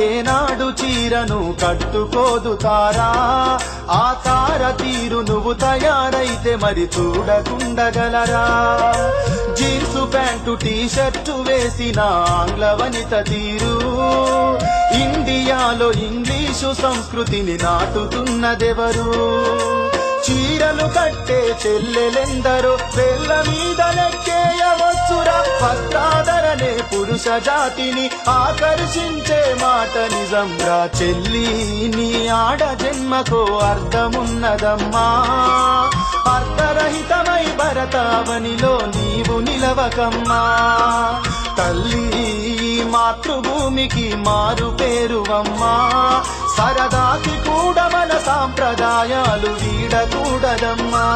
ఏనాడు చీరను కట్టుకోదు తారా, ఆ తార తీరు నువ్వు తయారైతే మరి చూడకుండగలరా. జీన్సు ప్యాంటు టీ షర్టు వేసిన ఆంగ్ల వనిత తీరు ఇండియాలో ఇంగ్లీషు సంస్కృతిని నాటుతున్నదెవరు. చీరలు కట్టే చెల్లెలెందరో వేళ్ళ మీద లెక్కేయవచ్చురా. వస్త్రాధరణే పురుష జాతిని ఆకర్షించే మాట నిజంగా. చెల్లి నీ ఆడ జన్మకో అర్థమున్నదమ్మా, అర్థరహితమై భరతావనిలో నీవు నిలవకమ్మా. తల్లి మాతృభూమికి మారు పేరువమ్మా, సరదాకి కూడా మన సాంప్రదాయాలు వీడకూడదమ్మా.